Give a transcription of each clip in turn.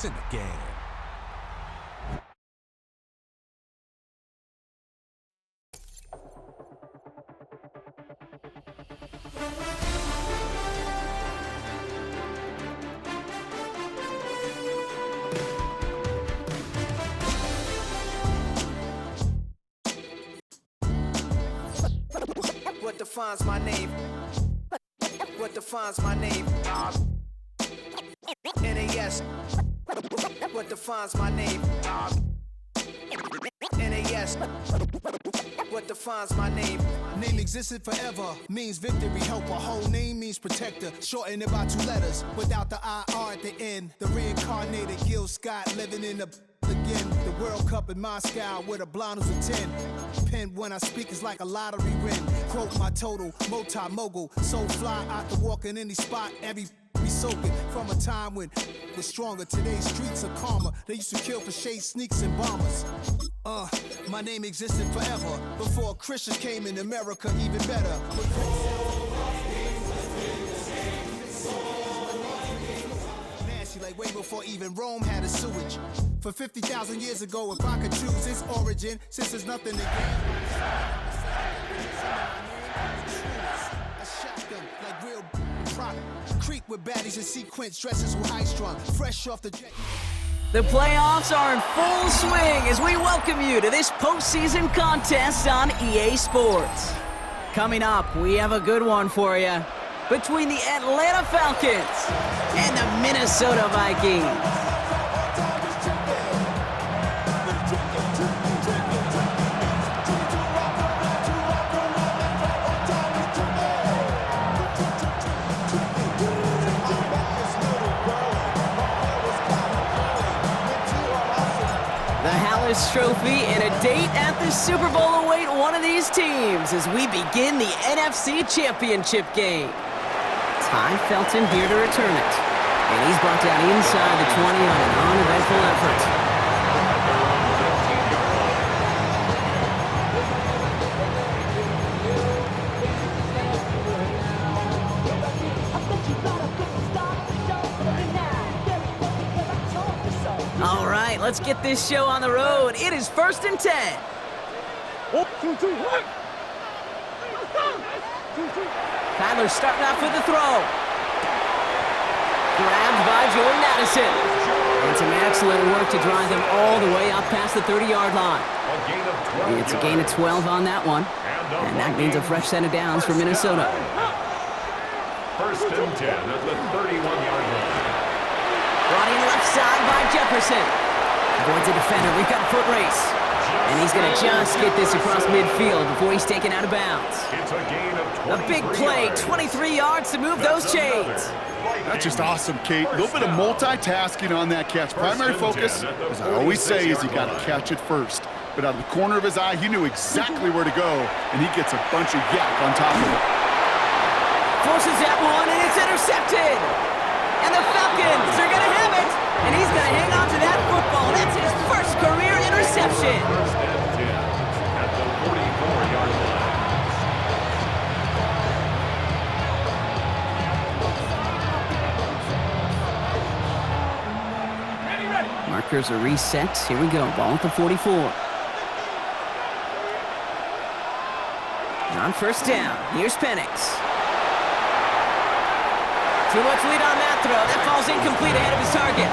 It's in the game. What defines my name? What defines my name? NAS. What defines my name? NAS. What defines my name? Name existed forever, means victory, helper. Whole name means protector, shortened it by 2 letters. Without the IR at the end, the reincarnated Gil Scott living in the again. The World Cup in Moscow with a blonde who's a 10. Pen when I speak is like a lottery win. Quote my total, multi-mogul. So fly out the walk in any spot, every be soaking from a time when was stronger. Today's streets are calmer. They used to kill for shade sneaks and bombers. My name existed forever before Christians came in America, even better. Nasty like way before even Rome had a sewage. For 50,000 years ago, if I could choose its origin, since there's nothing to gain. A shotgun like real prop. Creep with baddies in sequence, dresses with high strung, fresh off the jet. The playoffs are in full swing as we welcome you to this postseason contest on EA Sports. Coming up, we have a good one for you between the Atlanta Falcons and the Minnesota Vikings. Trophy and a date at the Super Bowl await one of these teams as we begin the NFC Championship game. Ty Felton here to return it, and he's brought down inside the 20 on an uneventful effort. All right, let's get this show on the road. It is 1st and 10. Kyler starting off with the throw. Grabbed by Jordan Addison. And some excellent work to drive them all the way up past the 30-yard line. It's a gain of 12 on that one. And that means a fresh set of downs for Minnesota. 1st and 10 at the 31-yard line. Brought in left side by Jefferson. Avoids a defender. We've got a foot race. And he's going to just get this across midfield before he's taken out of bounds. It's a gain of 23 A big play, 23 yards to move those chains. That's just awesome, Kate. A little bit of multitasking on that catch. Primary focus, as I always say, is you got to catch it first. But out of the corner of his eye, he knew exactly where to go, and he gets a bunch of yak on top of it. Forces that one, and it's intercepted. And the Falcons are going to have it. And he's going to hang on to that football. That's his first career interception. 1st and 10 at the 44-yard line. Markers are reset. Here we go. Ball at the 44. On 1st down, here's Penix. Too much lead on that throw. That falls incomplete ahead of his target.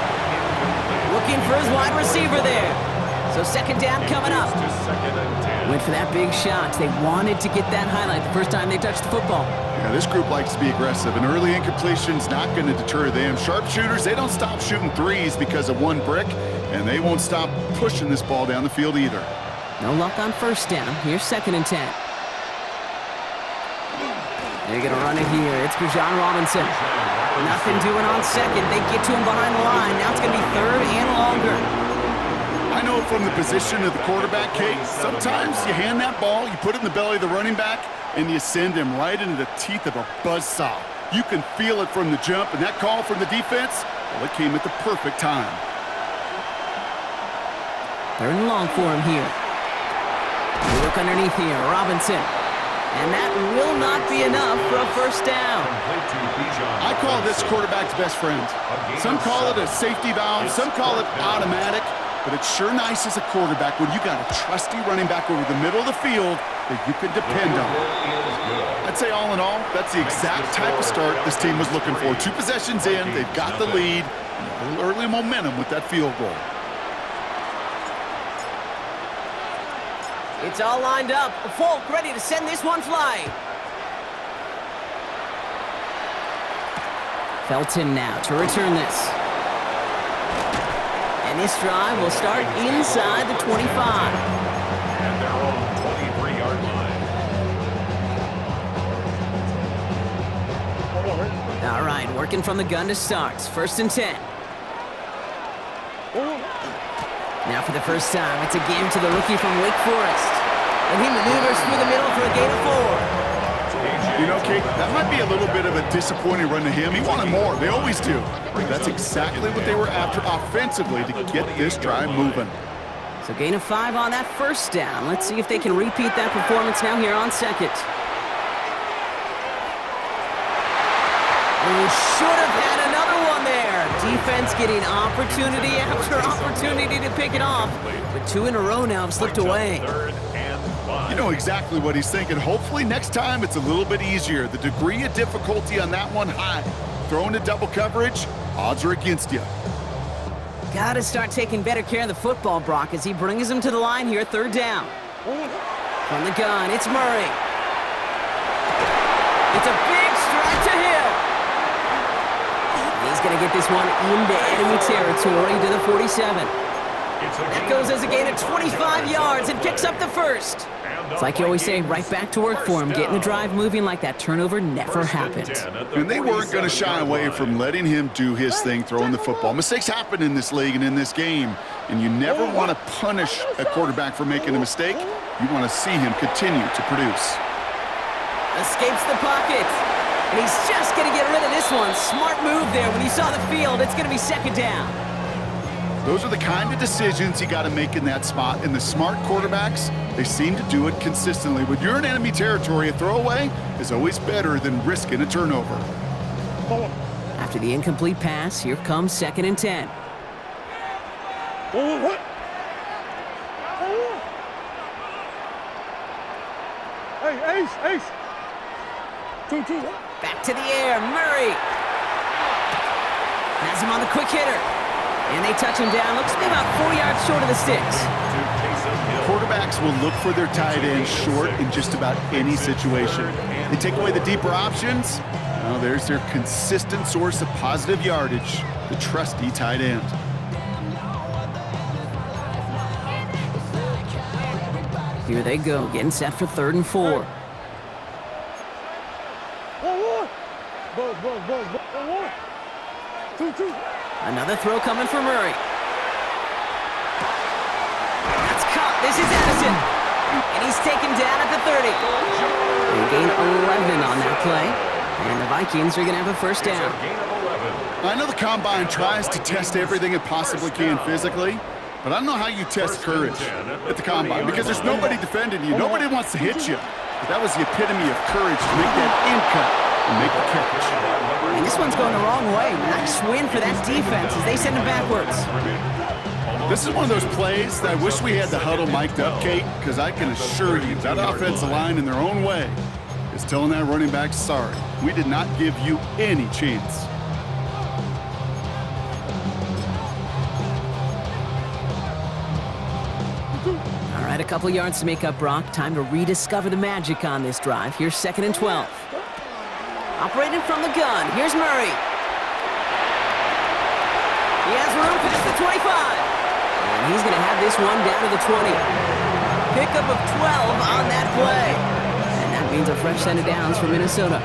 Looking for his wide receiver there. So 2nd down coming up. Went for that big shot. They wanted to get that highlight the first time they touched the football. Yeah, this group likes to be aggressive, and early incompletion's not going to deter them. Sharpshooters, they don't stop shooting threes because of one brick, and they won't stop pushing this ball down the field either. No luck on 1st down. Here's 2nd and 10. They're going to run it here. It's Bijan Robinson. Nothing doing on 2nd. They get to him behind the line. Now it's going to be 3rd and longer. I know from the position of the quarterback, Kate, sometimes you hand that ball, you put it in the belly of the running back, and you send him right into the teeth of a buzzsaw. You can feel it from the jump, and that call from the defense, well, it came at the perfect time. 3rd and long for him here. Look underneath here. Robinson. And that will not be enough for a first down. I call this quarterback's best friend. Some call it a safety valve, some call it automatic, but it's sure nice as a quarterback when you got a trusty running back over the middle of the field that you can depend on. I'd say all in all, that's the exact type of start this team was looking for. 2 possessions in, they've got the lead, and a little early momentum with that field goal. It's all lined up. Folk ready to send this one flying. Felton now to return this. And this drive will start inside the 25. And they're on the 23-yard line. All right, working from the gun to start. 1st and 10. Now for the first time, it's a game to the rookie from Wake Forest. And he maneuvers through the middle for a gain of 4. You know, Kate, that might be a little bit of a disappointing run to him. He wanted more. They always do. That's exactly what they were after offensively to get this drive moving. So gain of 5 on that first down. Let's see if they can repeat that performance now here on second. Oh, should have had another one there. Defense getting opportunity after opportunity to pick it off. But 2 in a row now have slipped away. You know exactly what he's thinking. Hopefully next time it's a little bit easier. The degree of difficulty on that one high. Throwing to double coverage, odds are against you. Got to start taking better care of the football, Brock, as he brings him to the line here, 3rd down. From the gun, it's Murray. It's a big strike to Hill. He's going to get this one into enemy territory to the 47. That goes as a gain of 25 yards and picks up the first. It's like you always say, right back to work for him, getting the drive moving like that turnover never happened. And they weren't going to shy away from letting him do his thing, throwing the football. Mistakes happen in this league and in this game, and you never want to punish a quarterback for making a mistake. You want to see him continue to produce. Escapes the pocket, and he's just going to get rid of this one. Smart move there when he saw the field. It's going to be 2nd down. Those are the kind of decisions you got to make in that spot. And the smart quarterbacks, they seem to do it consistently. When you're in enemy territory, a throwaway is always better than risking a turnover. After the incomplete pass, here comes 2nd and 10. Hey, Ace. 2-2. Back to the air, Murray. Has him on the quick hitter. And they touch him down. Looks to be about 4 yards short of the sticks. Quarterbacks will look for their tight end short in just about any situation. They take away the deeper options. Well, there's their consistent source of positive yardage, the trusty tight end. Here they go, getting set for 3rd and 4. Buzz. 2-2. Another throw coming for Murray. That's caught. This is Addison. And he's taken down at the 30. They gain 11 on that play. And the Vikings are going to have a first down. I know the Combine tries to test everything it possibly can physically, but I don't know how you test courage at the Combine because there's nobody defending you. Nobody wants to hit you. But that was the epitome of courage to make that in cut and make the catch. And this one's going the wrong way. Nice win for that defense as they send him backwards. This is one of those plays that I wish we had the huddle mic'd up, Kate, because I can assure you that offensive line in their own way is telling that running back, sorry, we did not give you any chance. All right, a couple yards to make up, Brock. Time to rediscover the magic on this drive. Here's 2nd and 12. Operating from the gun, here's Murray. He has room past the 25. And he's going to have this one down to the 20. Pickup of 12 on that play. And that means a fresh set of downs for Minnesota.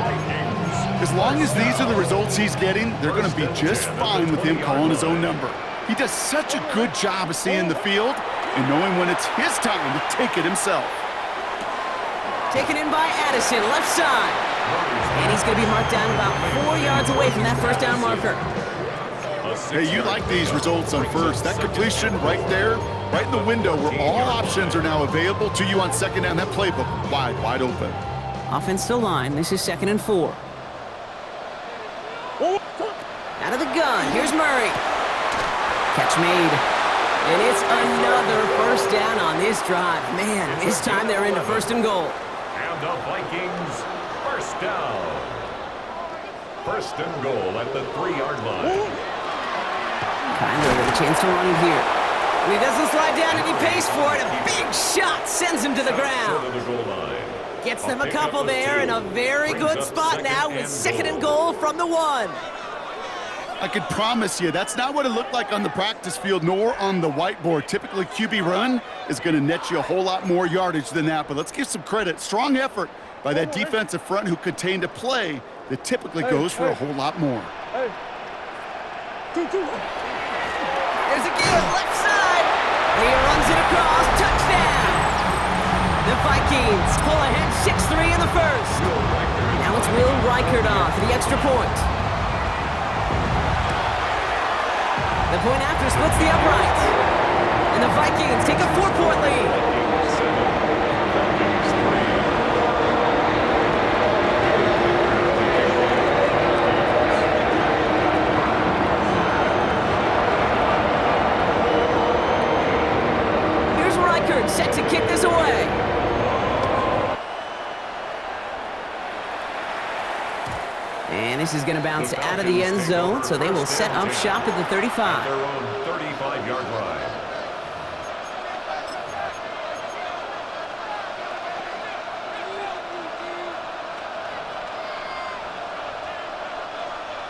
As long as these are the results he's getting, they're going to be just fine with him calling his own number. He does such a good job of seeing the field and knowing when it's his time to take it himself. Taken in by Addison, left side. And he's going to be marked down about 4 yards away from that first down marker. Hey, you like these results on first. That completion right there, right in the window where all options are now available to you on 2nd down. That playbook wide open. Offensive line, this is 2nd and 4. Out of the gun, here's Murray. Catch made. And it's another first down on this drive. Man, this time they're into 1st and goal. And the Vikings, first down. 1st and goal at the 3-yard line. Kyler with a chance to run it here. And he doesn't slide down and he pays for it. A big shot sends him to the ground. Gets them a couple there in a very good spot now with 2nd and goal from the 1. I can promise you that's not what it looked like on the practice field nor on the whiteboard. Typically, QB run is going to net you a whole lot more yardage than that, but let's give some credit. Strong effort by that defensive front who contained a play that typically goes for a whole lot more. There's a give, left side. He runs it across, touchdown. The Vikings pull ahead 6-3 in the first. Now it's Will Reichert on for the extra point. The point after splits the upright. And the Vikings take a 4-point lead. Here's Reichert set to kick this away. And this is going to bounce out of the end zone, so they will set up shop at the 35. Their own 35-yard line.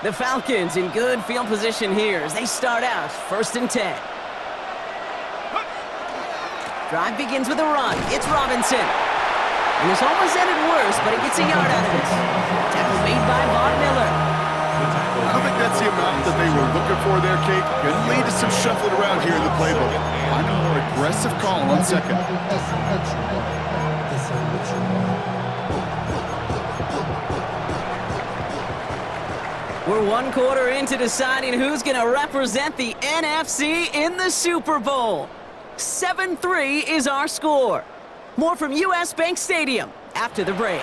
The Falcons in good field position here as they start out 1st and 10. Drive begins with a run. It's Robinson. And this almost ended worse, but he gets a yard out of it. Tackle made by Von Miller. I don't think that's the amount that they were looking for there, Kate. Going to lead to some shuffling around here in the playbook. Find a more aggressive call on 2nd. We're 1 quarter into deciding who's going to represent the NFC in the Super Bowl. 7-3 is our score. More from US Bank Stadium after the break.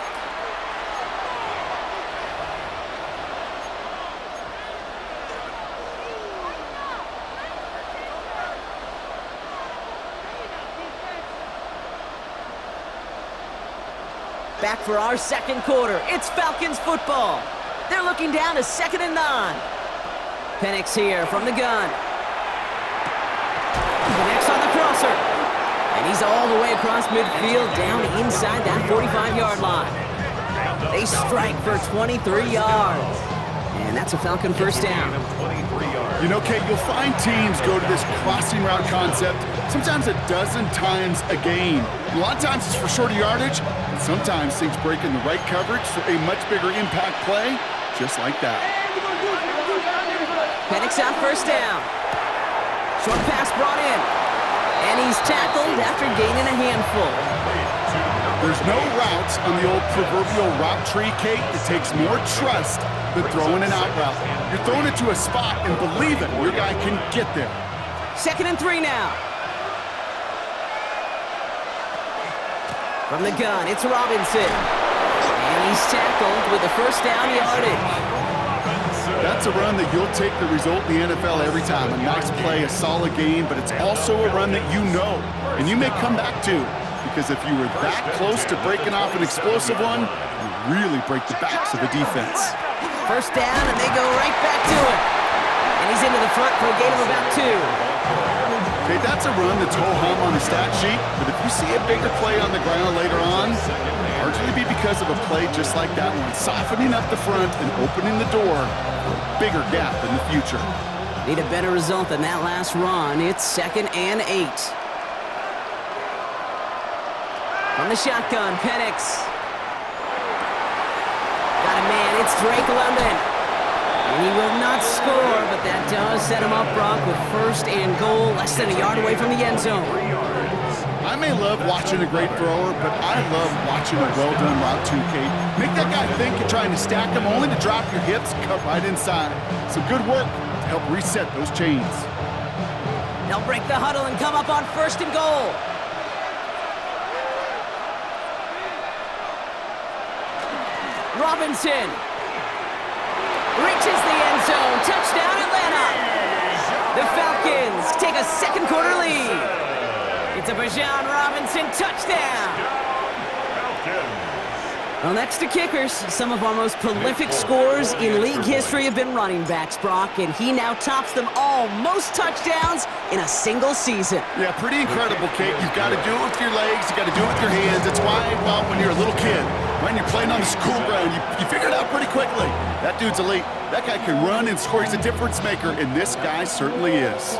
Back for our 2nd quarter. It's Falcons football. They're looking down to 2nd and 9. Penix here from the gun. Connects on the crosser. And he's all the way across midfield down inside that 45-yard line. They strike for 23 yards. And that's a Falcon first down. You know, Kate, you'll find teams go to this crossing route concept sometimes a dozen times a game. A lot of times it's for shorter yardage, and sometimes things break in the right coverage for a much bigger impact play, just like that. Penix out first down. Short pass brought in. And he's tackled after gaining a handful. There's no routes on the old proverbial route tree, Kate, that takes more trust than throwing an out route. You're throwing it to a spot, and believe it, your guy can get there. 2nd and 3 now. From the gun, it's Robinson. And he's tackled with a first down yardage. That's a run that you'll take the result in the NFL every time. A nice play, a solid game, but it's also a run that you know, and you may come back to, because if you were that close to breaking off an explosive one, you really break the backs of the defense. First down, and they go right back to it. And he's into the front for a gain of about 2. Okay, that's a run that's ho-hum on the stat sheet, but if you see a bigger play on the ground later on, largely be because of a play just like that one, softening up the front and opening the door for a bigger gap in the future. Need a better result than that last run. It's 2nd and 8. From the shotgun, Penix. Got a man, it's Drake London. And he will not score, but that does set him up, Brock, with 1st and goal, less than a yard away from the end zone. I may love watching a great thrower, but I love watching a well-done route too, Kate. Make that guy think you're trying to stack him, only to drop your hips, cut right inside. Some good work to help reset those chains. They'll break the huddle and come up on 1st and goal. Robinson reaches the end zone. Touchdown, Atlanta. The Falcons take a second quarter lead. It's a Bijan Robinson touchdown. Well, next to kickers, some of our most prolific scorers in league history have been running backs, Brock, and he now tops them all. Most touchdowns in a single season. Yeah, pretty incredible, Kate. You've got to do it with your legs. You've got to do it with your hands. That's why, well, when you're a little kid, when you're playing on the school ground, you figure it out pretty quickly. That dude's elite. That guy can run and score. He's a difference maker, and this guy certainly is.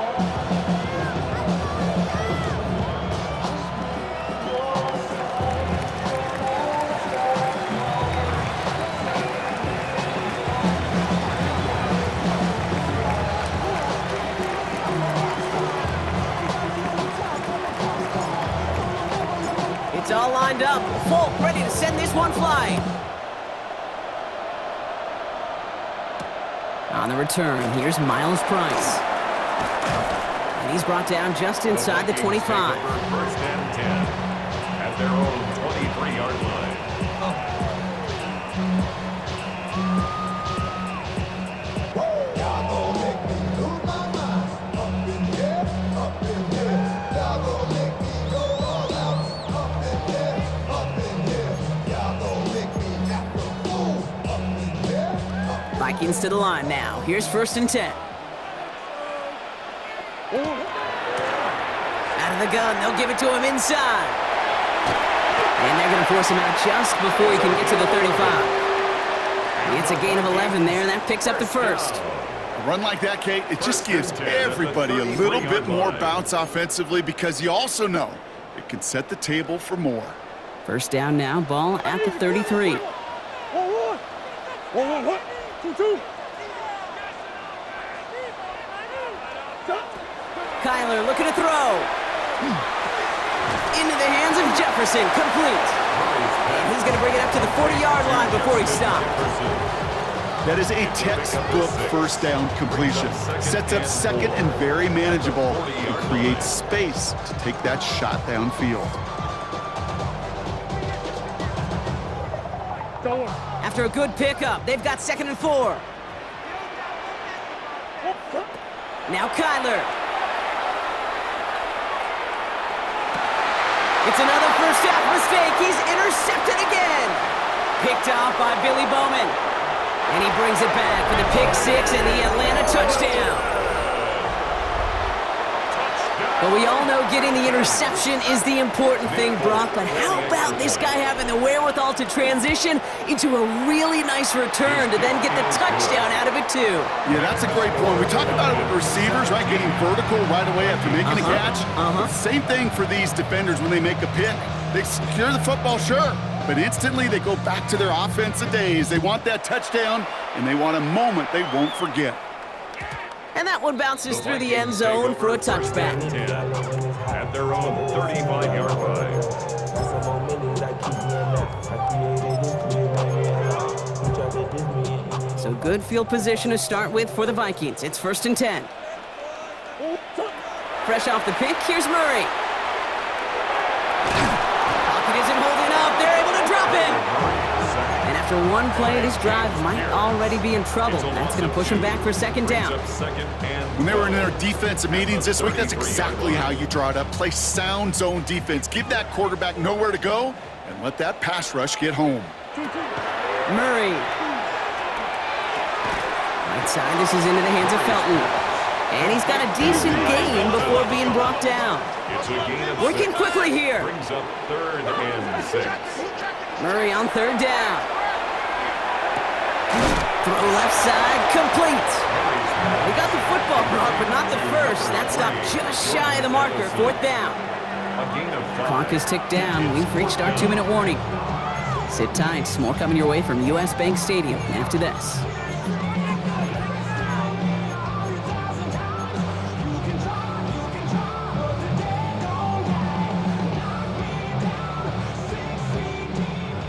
It's all lined up. Folk ready to send this one flying. On the return, here's Miles Price. And he's brought down just inside the 25. First and 10 at their own 23-yard line. Vikings to the line now. Here's first and 10. Out of the gun, they'll give it to him inside. And they're going to force him out just before he can get to the 35. It's a gain of 11 there, and that picks up the first. A run like that, Kate, it just gives everybody a little bit more bounce offensively because you also know it can set the table for more. First down now, ball at the 33. Kyler looking to throw. Into the hands of Jefferson, complete. And he's going to bring it up to the 40-yard line before he stops. That is a textbook first down completion. Sets up second and very manageable and creates space to take that shot downfield. After a good pickup, they've got second and 4. Now Kyler. It's another first half mistake. He's intercepted again. Picked off by Billy Bowman. And he brings it back for the pick 6 and the Atlanta touchdown. But we all know getting the interception is the important thing, Brock. But how about this guy having the wherewithal to transition into a really nice return to then get the touchdown out of it, too? Yeah, that's a great point. We talk about it with receivers, right? Getting vertical right away after making a catch. Same thing for these defenders when they make a pick. They secure the football, sure, but instantly they go back to their offensive days. They want that touchdown, and they want a moment they won't forget. And that one bounces through the end zone for a touchback. At their own 35-yard line. So good field position to start with for the Vikings. It's first and 10. Fresh off the pick, here's Murray. Pocket isn't holding up. They're able to drop him. And after one play, this drive might already be in trouble. That's going to push him back for second down. When they were in their defensive meetings this week, that's exactly how you draw it up. Play sound zone defense. Give that quarterback nowhere to go and let that pass rush get home. Murray. Right side, this is into the hands of Felton. And he's got a decent gain before being brought down. Working quickly here. Brings up third and 6. Murray on third down. Throw left side, complete. We got the football, Brock, but not the first. That stopped just shy of the marker, fourth down. Clock is ticked down. We've reached our 2-minute warning. Sit tight. More coming your way from U.S. Bank Stadium after this.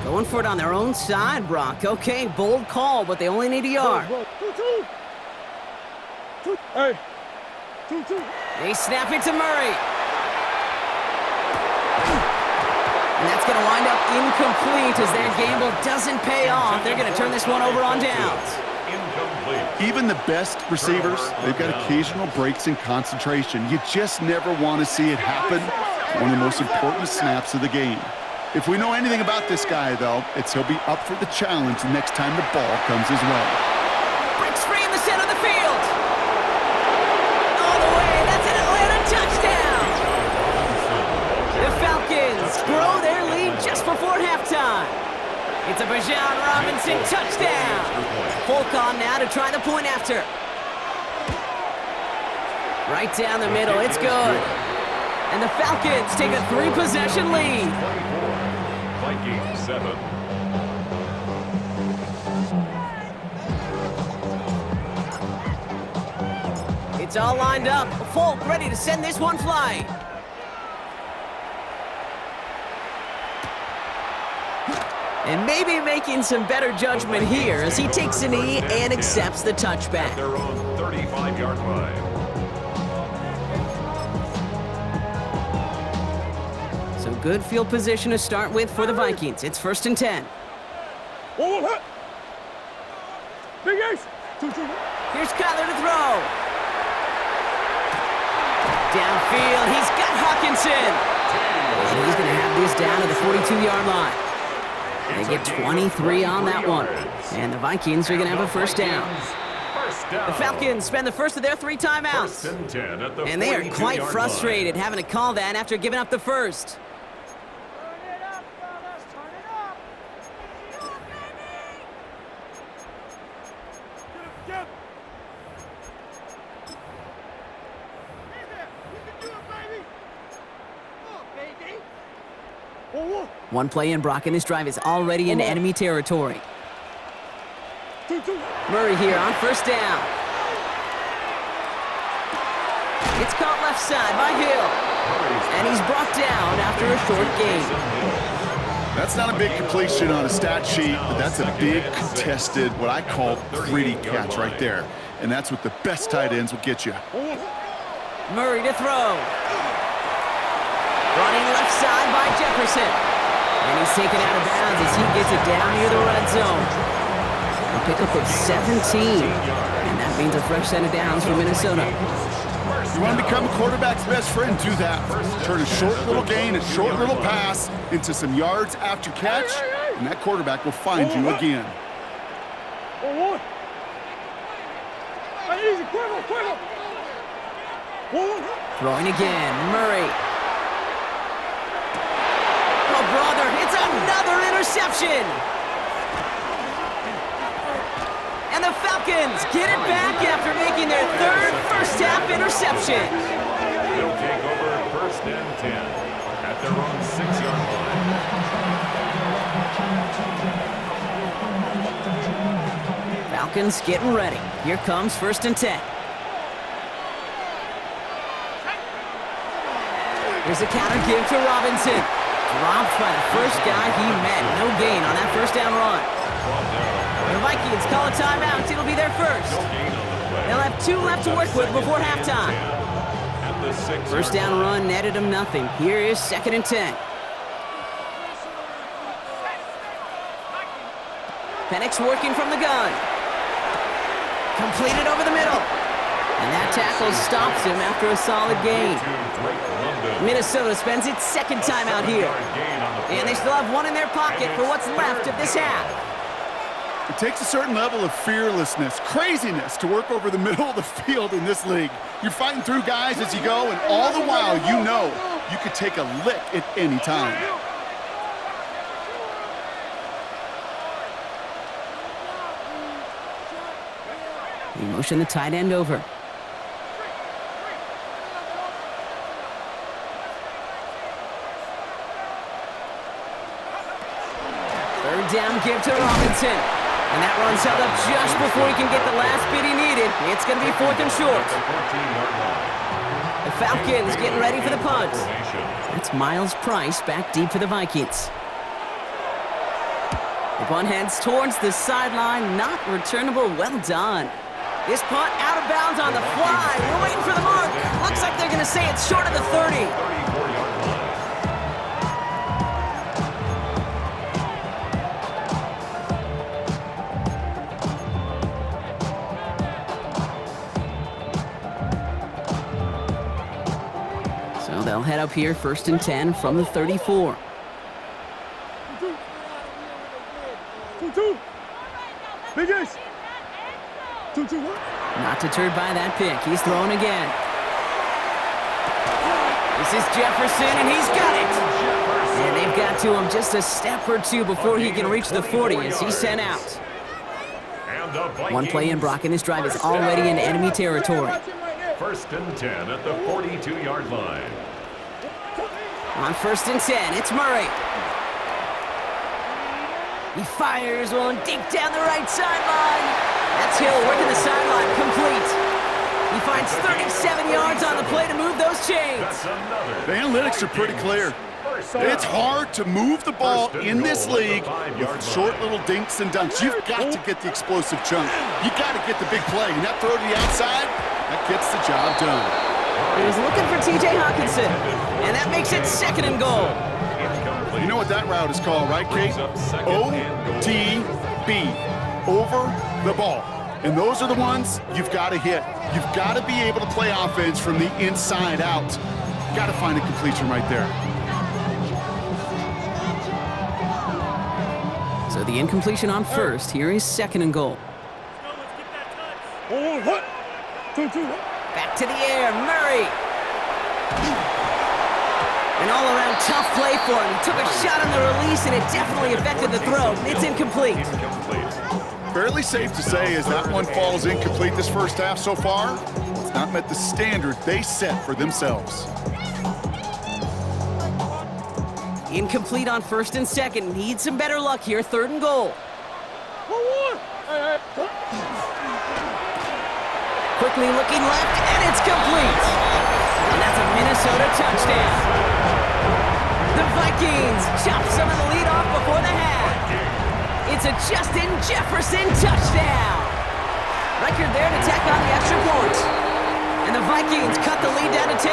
Going for it on their own side, Brock. Okay, bold call, but they only need a yard. Hey. Two. They snap it to Murray. And that's going to wind up incomplete as their gamble doesn't pay off. They're going to turn this one over on downs. Even the best receivers, they've got occasional breaks in concentration. You just never want to see it happen. One of the most important snaps of the game. If we know anything about this guy, though, it's he'll be up for the challenge next time the ball comes his way. Breaks free in the center of the field. All the way, that's an Atlanta touchdown. The Falcons grow their lead just before halftime. It's a Bijan Robinson touchdown. Folk on now to try the point after. Right down the middle, it's good. And the Falcons take a 3-possession lead. Vikings 7. It's all lined up. Folk ready to send this one flying. And maybe making some better judgment here as he takes a knee and accepts the touchback. Their own 35-yard line. So good field position to start with for the Vikings. It's 1st and 10. Oh, Big Ace. 2-2. Here's Kyler to throw. Downfield, he's got Hawkinson. And he's going to have this down at the 42-yard line. They get 23 on that one. And the Vikings are going to have a first down. The Falcons spend the first of their 3 timeouts. And they are quite frustrated having to call that after giving up the first. One play in, Brock, and this drive is already in enemy territory. Murray here on first down. It's caught left side by Hill. And he's brought down after a short gain. That's not a big completion on a stat sheet, but that's a big contested, what I call gritty catch right there. And that's what the best tight ends will get you. Murray to throw. Running left side by Jefferson. And he's taken out of bounds as he gets it down near the red zone. A pickup of 17. And that means a fresh set of downs for Minnesota. You want to become a quarterback's best friend, do that. Turn a short little gain, a short little pass into some yards after catch, and that quarterback will find you again. Throwing again, Murray. Oh, brother, it's another interception. And the Falcons get it back after making their 3rd first-half interception. They'll take over 1st and 10 at their own 6-yard line. Falcons getting ready. Here comes 1st and 10. Here's a counter give to Robinson. Dropped by the first guy he met. No gain on that first down run. The Vikings call a timeout. It'll be their first. They'll have 2 left to work with before halftime. First down run netted them nothing. Here is 2nd and 10. Penix working from the gun. Completed over the middle. And that tackle stops him after a solid gain. Minnesota spends its 2nd timeout here. And they still have 1 in their pocket for what's left of this half. It takes a certain level of fearlessness, craziness to work over the middle of the field in this league. You're fighting through guys as you go, and all the while you know you could take a lick at any time. He motioned the tight end over. Third down give to Robinson. And that run's held up just before he can get the last bit he needed. It's going to be 4th and short. The Falcons getting ready for the punt. That's Miles Price back deep for the Vikings. The punt heads towards the sideline. Not returnable. Well done. This punt out of bounds on the fly. We're waiting for the mark. Looks like they're going to say it's short of the 30. They'll head up here 1st and 10 from the 34. 2-2. Big Ace. 2-2. Not deterred by that pick. He's throwing again. This is Jefferson, and he's got it. And they've got to him just a step or two before he can reach the 40 as he's sent out. One play in, Brock, and his drive is already in enemy territory. 1st and 10 at the 42-yard line. On 1st and 10, it's Murray. He fires one deep down the right sideline. That's Hill working the sideline, complete. He finds 37 yards on the play to move those chains. The analytics are pretty clear. It's hard to move the ball in this league with short little dinks and dunks. You've got to get the explosive chunk. You got to get the big play. And that throw to the outside, that gets the job done. He was looking for T.J. Hawkinson, and that makes it 2nd and goal. You know what that route is called, right, Kate? O-T-B, over the ball. And those are the ones you've got to hit. You've got to be able to play offense from the inside out. Got to find a completion right there. So the incompletion on 1st. Here is 2nd and goal. 2-2. Back to the air, Murray. An all-around tough play for him. He took a shot on the release, and it definitely affected the throw. It's incomplete. Fairly safe to say as that one falls incomplete this first half so far. It's not met the standard they set for themselves. Incomplete on 1st and 2nd. Need some better luck here. 3rd and goal. Quickly looking left, and it's complete. And that's a Minnesota touchdown. The Vikings chop some of the lead off before the half. It's a Justin Jefferson touchdown. Record there to tack on the extra point. And the Vikings cut the lead down to 10.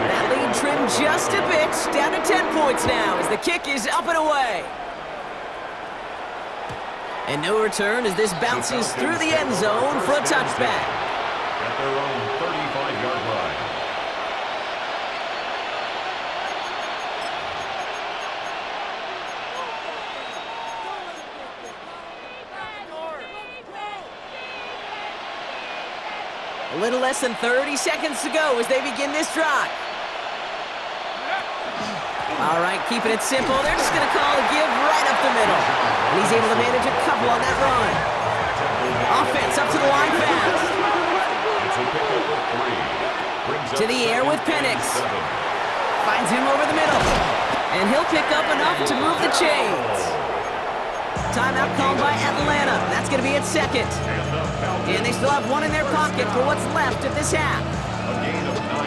That lead trimmed just a bit, down to 10 points now as the kick is up and away. And no return as this bounces through the end zone for a touchback. At their own 35-yard line. A little less than 30 seconds to go as they begin this drive. All right, keeping it simple. They're just going to call a give right up the middle. And he's able to manage a couple on that run. Offense up to the line fast. To the air with Penix. Finds him over the middle. And he'll pick up enough to move the chains. Timeout called by Atlanta. That's going to be its 2nd. And they still have one in their pocket for what's left of this half.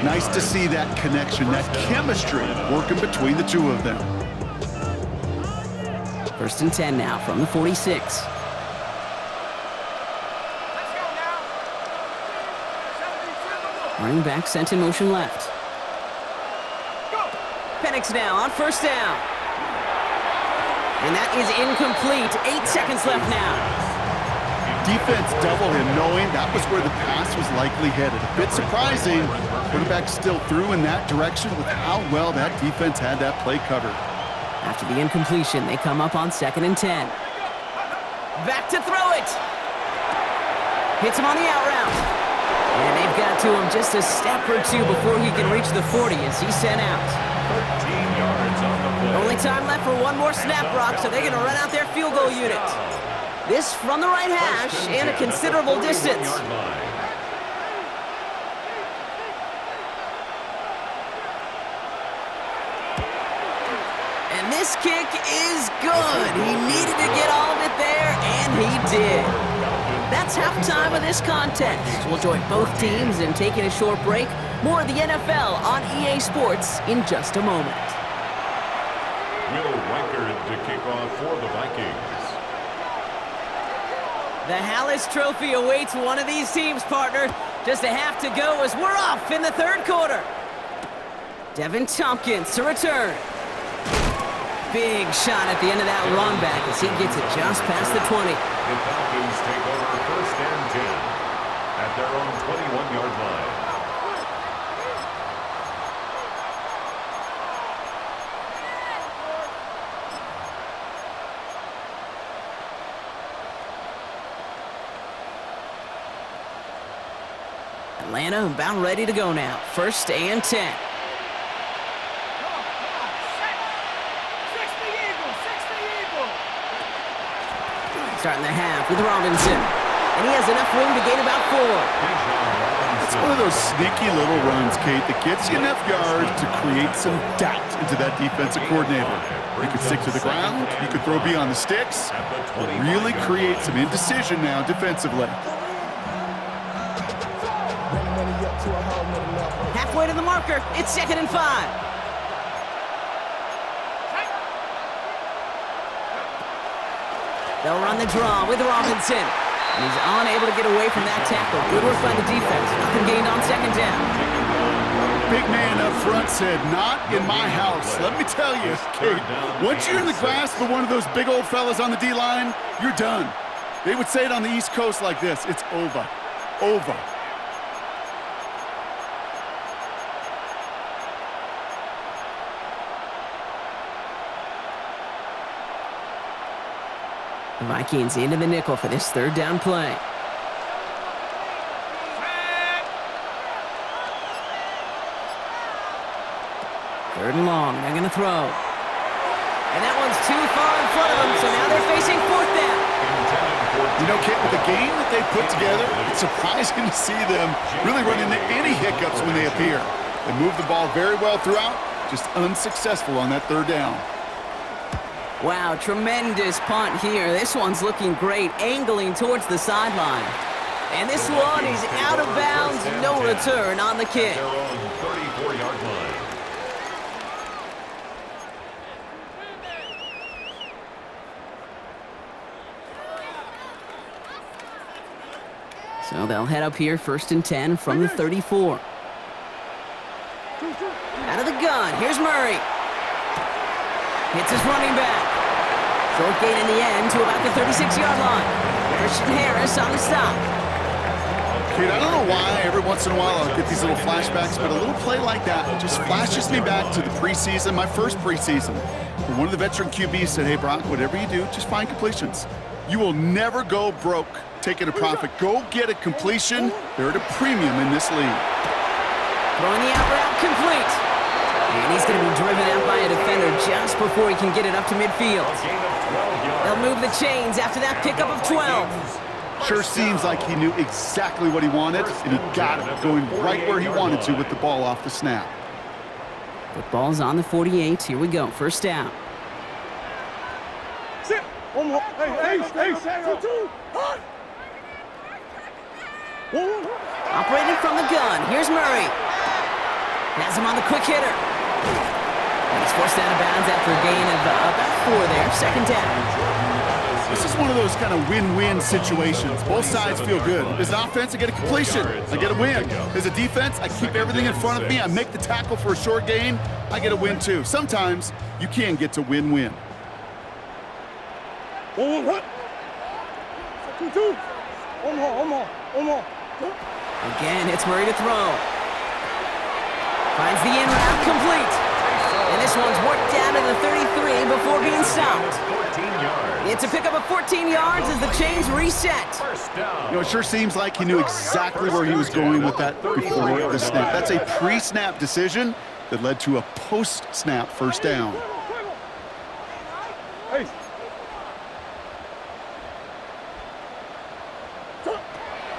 Nice to see that connection, that chemistry working between the two of them. 1st and 10 now from the 46. Running back sent in motion left. Penix now on 1st down. And that is incomplete. 8 seconds left now. Defense double him, knowing that was where the pass was likely headed. A bit surprising. Quarterback still threw in that direction with how well that defense had that play covered. After the incompletion, they come up on 2nd and 10. Back to throw it. Hits him on the out route. And they've got to him just a step or two before he can reach the 40 as he's sent out. 13 yards on the play. Only time left for one more snap, Brock, so they're going to run out their field goal unit. This from the right hash and a considerable distance. And this kick is good. He needed to get all of it there, and he did. That's halftime of this contest. We'll join both teams in taking a short break. More of the NFL on EA Sports in just a moment. Will Reichard to kick off for the Vikings. The Hallis Trophy awaits one of these teams, partner. Just a half to go as we're off in the 3rd quarter. Devin Tompkins to return. Big shot at the end of that run back as he gets it just past the 20. The Falcons take over 1st Atlanta about ready to go now. 1st and 10. Starting the half with Robinson. And he has enough room to gain about 4. It's one of those sneaky little runs, Kate, that gets you enough yards to create some doubt into that defensive coordinator. You could stick to the ground, you could throw beyond the sticks, but really create some indecision now defensively. Halfway to the marker. It's 2nd and 5. They'll run the draw with Robinson. And he's unable to get away from that tackle. Good work by the defense. Nothing gained on 2nd down. Big man up front said, not in my house. Let me tell you, Kate, once you're in the grasp of one of those big old fellas on the D-line, you're done. They would say it on the East Coast like this, it's over. Over. The Vikings into the nickel for this 3rd down play. Third and long, they're going to throw. And that one's too far in front of them, so now they're facing 4th down. You know, Kate, with the game that they've put together, it's surprising to see them really run into any hiccups when they appear. They move the ball very well throughout, just unsuccessful on that 3rd down. Wow, tremendous punt here. This one's looking great, angling towards the sideline. And this one is out of bounds, no return on the kick. Their own 34-yard line. So they'll head up here, 1st and 10 from the 34. Out of the gun, here's Murray. Hits his running back. Short gain in the end to about the 36-yard line. Christian Harris on the stop. Kate, I don't know why every once in a while I'll get these little flashbacks, but a little play like that just flashes me back to the preseason, my first preseason. Where one of the veteran QBs said, hey, Brock, whatever you do, just find completions. You will never go broke taking a profit. Go get a completion. They're at a premium in this league. Throwing the out route complete. And he's going to be driven out by a defender just before he can get it up to midfield. They'll move the chains after that pickup of 12. Sure seems like he knew exactly what he wanted, and he got it, going right where he wanted to with the ball off the snap. Football's on the 48. Here we go. 1st down. Sit. One more. Hey. 2-2. Hot. Operating from the gun. Here's Murray. Has him on the quick hitter. And he's forced out of bounds after a gain of about 4 there. 2nd down. This is one of those kind of win-win situations. Both sides feel good. As an offense, I get a completion. I get a win. As a defense, I keep everything in front of me. I make the tackle for a short gain. I get a win, too. Sometimes, you can get to win-win. 1-1. 2-2. One more. Again, it's Murray to throw. Finds the in route complete. And this one's worked down to the 33 before being stopped. 14 yards. It's a pickup of 14 yards as the chains reset. 1st down. You know, it sure seems like he knew exactly where he was going with that before the snap. That's a pre-snap decision that led to a post-snap 1st down. Hey.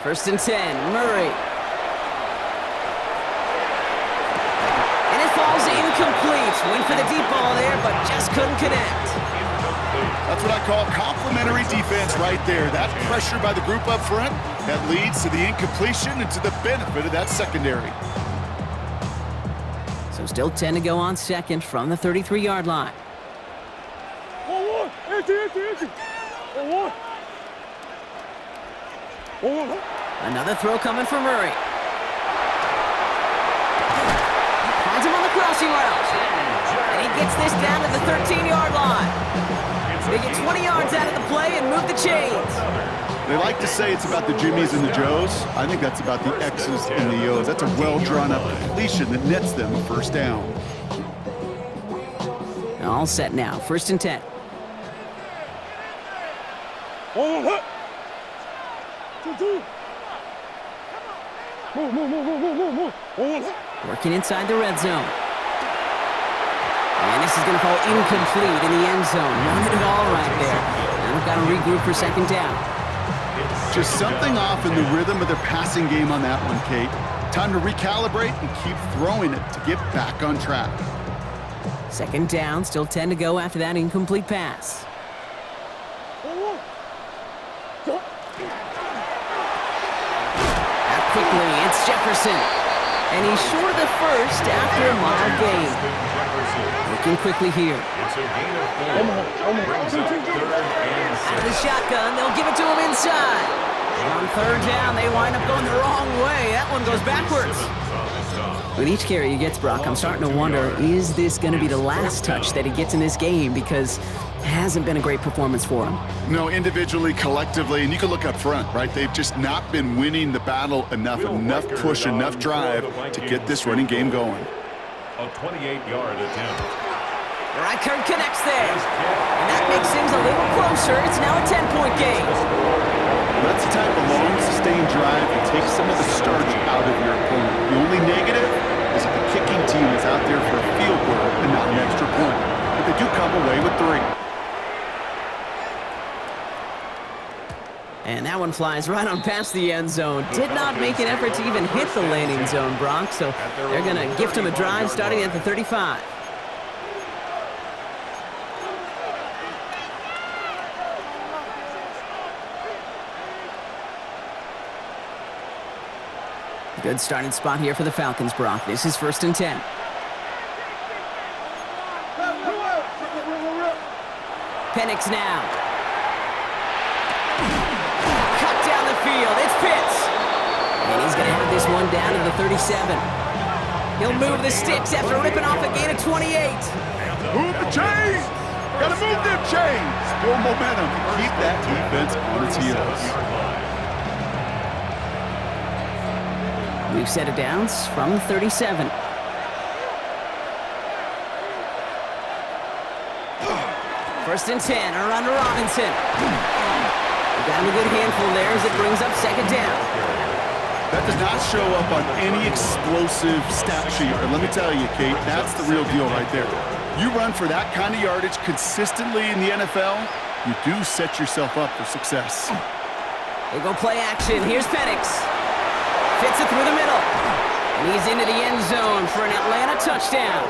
1st and 10, Murray. And it falls incomplete. Went for the deep ball there, but just couldn't connect. That's what I call complimentary defense right there. That pressure by the group up front, that leads to the incompletion and to the benefit of that secondary. So still 10 to go on 2nd from the 33-yard line. 1-1. Empty. 1-1. Another throw coming from Murray. Finds him on the crossing route. And he gets this down to the 13-yard line. They get 20 yards out of the play and move the chains. They like to say it's about the Jimmies and the Joes. I think that's about the X's and the O's. That's a well-drawn-up completion that nets them a 1st down. All set now. 1st and 10. 1-1. 2-2. Working inside the red zone. And this is going to fall incomplete in the end zone. Wanted it all right there. And we've got to regroup for second down. Just something off in the rhythm of their passing game on that one, Kate. Time to recalibrate and keep throwing it to get back on track. Second down, still 10 to go after that incomplete pass. Out quickly, it's Jefferson. And he's short of the first after a mild gain. Looking quickly here. It's a gain of 4. Brings up 3rd and 6. Out of the shotgun, they'll give it to him inside. On third down, they wind up going the wrong way. That one goes backwards. With each carry he gets, Brock, I'm starting to wonder, is this going to be the last touch that he gets in this game? Because it hasn't been a great performance for him. No, individually, collectively, and you can look up front, right? They've just not been winning the battle enough push, enough drive to get this running game going. A 28-yard attempt. Reichert connects there. And that makes things a little closer. It's now a 10-point game. That's the type of long, sustained drive that takes some of the starch out of your opponent. The only negative is that the kicking team is out there for a field goal and not an extra point. But they do come away with 3. And that one flies right on past the end zone. Did not make an effort to even hit the landing zone, Brock. So they're going to gift him a drive starting at the 35. Good starting spot here for the Falcons, Brock. This is 1st and 10. Penix now. Cut down the field. It's Pitts. And he's going to have this one down to the 37. He'll move the sticks after ripping off a gain of 28. Move the chains! Gotta move them chains! Build momentum. Keep that defense on its heels. We've set it down from 37. First and 10, around to Robinson. Got him a good handful there as it brings up second down. That does not show up on any explosive stat sheet, but let me tell you, Kate, that's the real deal right there. You run for that kind of yardage consistently in the NFL, you do set yourself up for success. They go play action. Here's Penix. Fits it through the middle. And he's into the end zone for an Atlanta touchdown.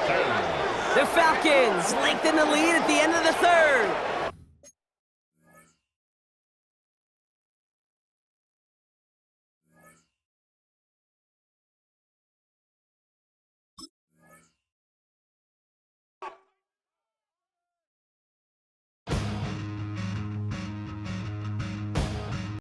The Falcons lengthen the lead at the end of the 3rd.